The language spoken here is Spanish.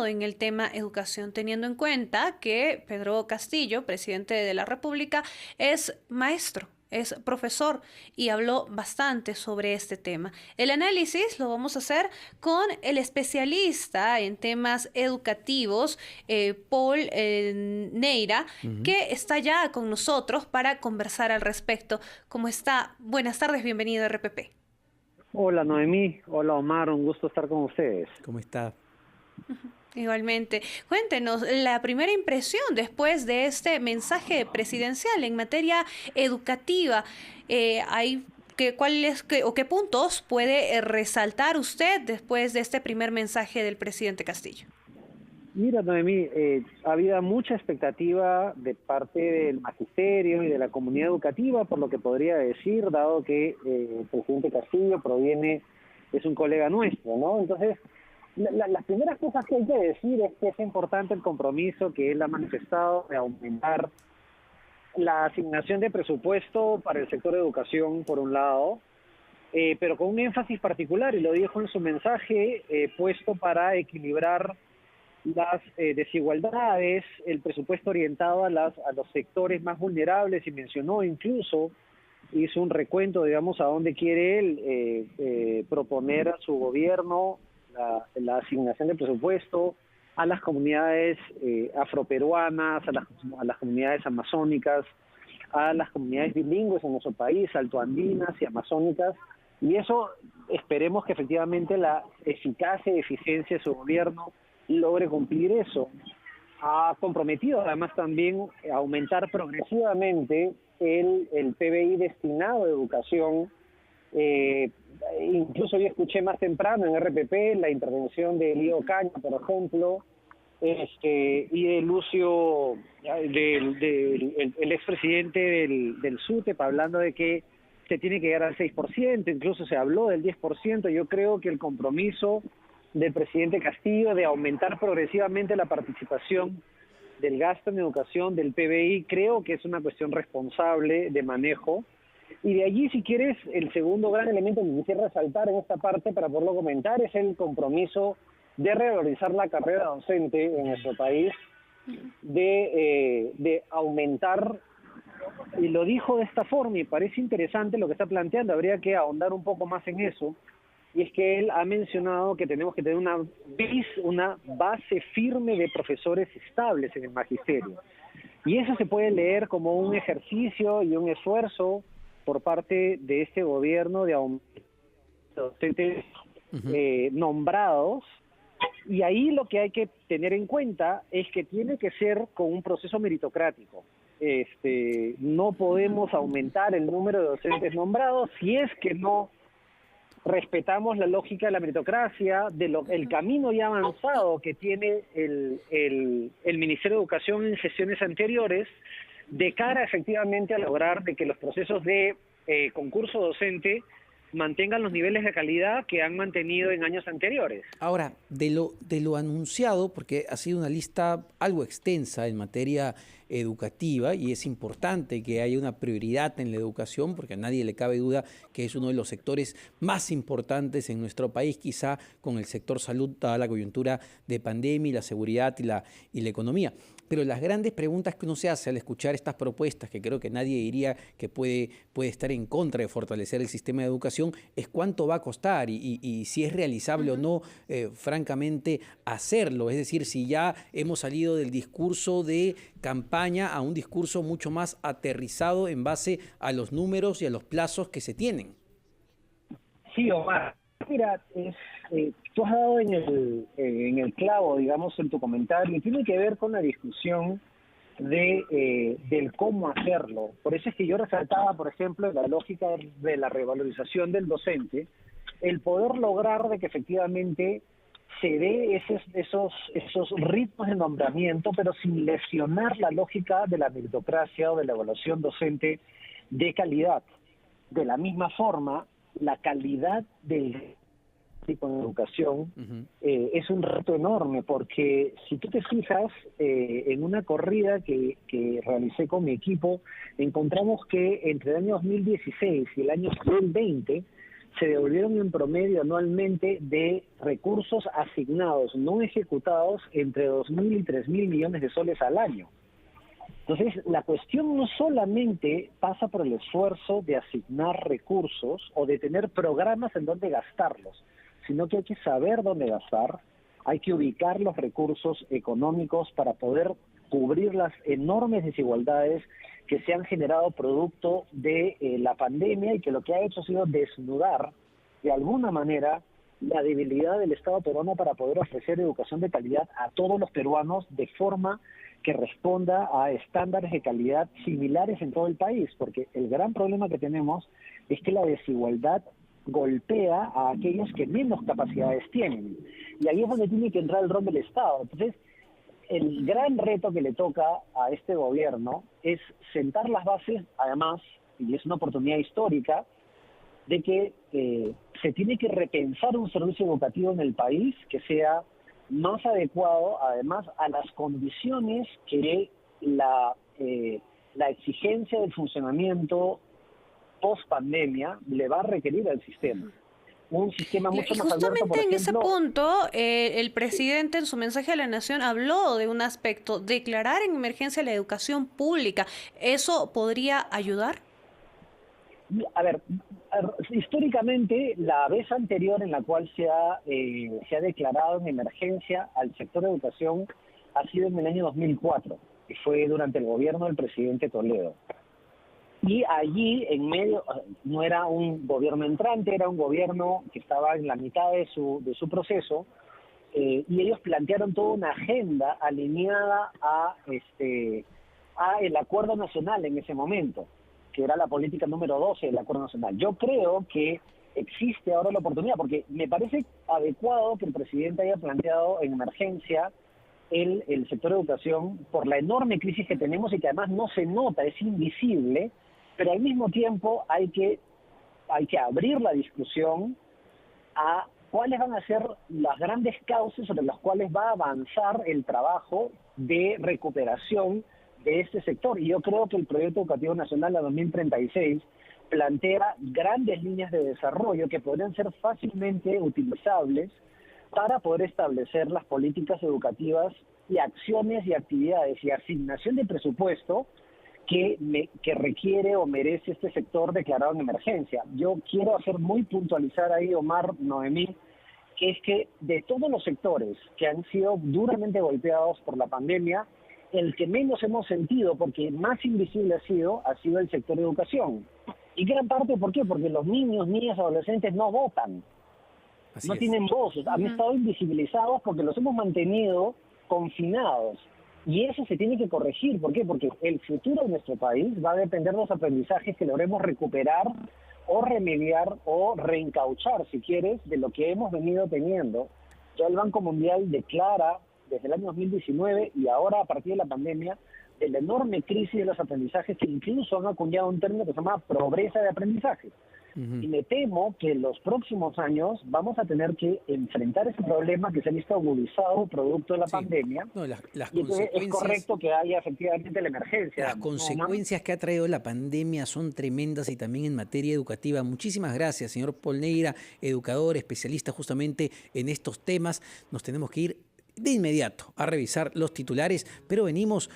en el tema educación, teniendo en cuenta que Pedro Castillo, presidente de la República, es maestro, es profesor y habló bastante sobre este tema. El análisis lo vamos a hacer con el especialista en temas educativos, Paul Neira, Ujú. que está ya con nosotros para conversar al respecto. ¿Cómo está? Buenas tardes, bienvenido a RPP. Hola Noemí, hola Omar, un gusto estar con ustedes. ¿Cómo está? Igualmente, cuéntenos la primera impresión después de este mensaje presidencial en materia educativa. ¿O qué puntos puede resaltar usted después de este primer mensaje del presidente Castillo? Mira Noemí, había mucha expectativa de parte del magisterio y de la comunidad educativa, por lo que podría decir, dado que el presidente Castillo es un colega nuestro, ¿no? Entonces, las primeras cosas que hay que decir es que es importante el compromiso que él ha manifestado de aumentar la asignación de presupuesto para el sector de educación, por un lado, pero con un énfasis particular, y lo dijo en su mensaje, puesto para equilibrar las desigualdades, el presupuesto orientado a los sectores más vulnerables, y mencionó incluso, hizo un recuento, digamos, a dónde quiere él proponer a su gobierno la asignación de presupuesto a las comunidades afroperuanas, a las comunidades amazónicas, a las comunidades bilingües en nuestro país, altoandinas y amazónicas, y eso esperemos que efectivamente la eficacia y eficiencia de su gobierno logre cumplir eso. Ha comprometido además también aumentar progresivamente el PBI destinado a educación. Incluso yo escuché más temprano en RPP la intervención de Elío Caña, por ejemplo, y de Lucio, el expresidente del SUTEP, hablando de que se tiene que llegar al 6%, incluso se habló del 10%. Yo creo que el compromiso del presidente Castillo de aumentar progresivamente la participación del gasto en educación, del PBI, creo que es una cuestión responsable de manejo. Y de allí, si quieres, el segundo gran elemento que quisiera resaltar en esta parte para poderlo comentar es el compromiso de revalorizar la carrera docente en nuestro país, de aumentar, y lo dijo de esta forma, y parece interesante lo que está planteando, habría que ahondar un poco más en eso, y es que él ha mencionado que tenemos que tener una base firme de profesores estables en el magisterio. Y eso se puede leer como un ejercicio y un esfuerzo por parte de este gobierno de aumentar docentes nombrados, y ahí lo que hay que tener en cuenta es que tiene que ser con un proceso meritocrático. No podemos aumentar el número de docentes nombrados si es que no respetamos la lógica de la meritocracia, el camino ya avanzado que tiene el Ministerio de Educación en sesiones anteriores, de cara efectivamente a lograr de que los procesos de concurso docente mantengan los niveles de calidad que han mantenido en años anteriores. Ahora, de lo anunciado, porque ha sido una lista algo extensa en materia educativa y es importante que haya una prioridad en la educación porque a nadie le cabe duda que es uno de los sectores más importantes en nuestro país, quizá con el sector salud, dada la coyuntura de pandemia y la seguridad y la economía. Pero las grandes preguntas que uno se hace al escuchar estas propuestas, que creo que nadie diría que puede estar en contra de fortalecer el sistema de educación, es cuánto va a costar y si es realizable o no, francamente, hacerlo. Es decir, si ya hemos salido del discurso de campaña a un discurso mucho más aterrizado en base a los números y a los plazos que se tienen. Sí, Omar. Mira, tú has dado en el clavo, digamos, en tu comentario, y tiene que ver con la discusión del cómo hacerlo. Por eso es que yo resaltaba, por ejemplo, la lógica de la revalorización del docente, el poder lograr de que efectivamente se dé esos ritmos de nombramiento, pero sin lesionar la lógica de la meritocracia o de la evaluación docente de calidad. De la misma forma, la calidad del tipo de educación es un reto enorme, porque si tú te fijas, en una corrida que realicé con mi equipo, encontramos que entre el año 2016 y el año 2020 se devolvieron en promedio anualmente de recursos asignados, no ejecutados, entre 2.000 y 3.000 millones de soles al año. Entonces, la cuestión no solamente pasa por el esfuerzo de asignar recursos o de tener programas en donde gastarlos, sino que hay que saber dónde gastar, hay que ubicar los recursos económicos para poder cubrir las enormes desigualdades que se han generado producto de la pandemia y que lo que ha hecho ha sido desnudar de alguna manera la debilidad del Estado peruano para poder ofrecer educación de calidad a todos los peruanos de forma que responda a estándares de calidad similares en todo el país, porque el gran problema que tenemos es que la desigualdad golpea a aquellos que menos capacidades tienen. Y ahí es donde tiene que entrar el rol del Estado. Entonces, el gran reto que le toca a este gobierno es sentar las bases, además, y es una oportunidad histórica, de que se tiene que repensar un servicio educativo en el país que sea más adecuado, además, a las condiciones que la exigencia del funcionamiento post-pandemia le va a requerir al sistema. Un sistema mucho más abierto, por justamente en ese ejemplo. punto, el presidente en su mensaje a la Nación habló de un aspecto, declarar en emergencia la educación pública. ¿Eso podría ayudar? A ver, históricamente, la vez anterior en la cual se ha declarado en emergencia al sector de educación ha sido en el año 2004, que fue durante el gobierno del presidente Toledo. Y allí, en medio, no era un gobierno entrante, era un gobierno que estaba en la mitad de su proceso, y ellos plantearon toda una agenda alineada a el acuerdo nacional en ese momento, que era la política número 12 del acuerdo nacional. Yo creo que existe ahora la oportunidad, porque me parece adecuado que el presidente haya planteado en emergencia el sector de educación por la enorme crisis que tenemos y que además no se nota, es invisible, pero al mismo tiempo hay que abrir la discusión a cuáles van a ser las grandes causas sobre las cuales va a avanzar el trabajo de recuperación de este sector. Y yo creo que el Proyecto Educativo Nacional a 2036 plantea grandes líneas de desarrollo que podrían ser fácilmente utilizables para poder establecer las políticas educativas y acciones y actividades y asignación de presupuesto que requiere o merece este sector declarado en emergencia. Yo quiero hacer muy puntualizar ahí, Omar, Noemí, que es que de todos los sectores que han sido duramente golpeados por la pandemia, el que menos hemos sentido, porque más invisible ha sido el sector de educación. Y gran parte, ¿por qué? Porque los niños, niñas, adolescentes no votan. No tienen voces, han estado invisibilizados porque los hemos mantenido confinados. Y eso se tiene que corregir. ¿Por qué? Porque el futuro de nuestro país va a depender de los aprendizajes que logremos recuperar o remediar o reencauchar, si quieres, de lo que hemos venido teniendo. Ya el Banco Mundial declara desde el año 2019 y ahora a partir de la pandemia de la enorme crisis de los aprendizajes que incluso han acuñado un término que se llama pobreza de aprendizaje. Y me temo que en los próximos años vamos a tener que enfrentar ese problema que se ha visto agudizado producto de la pandemia. No, las y entonces es correcto que haya efectivamente la emergencia. Las consecuencias que ha traído la pandemia son tremendas y también en materia educativa. Muchísimas gracias, señor Paul Neira, educador, especialista justamente en estos temas. Nos tenemos que ir de inmediato a revisar los titulares, pero venimos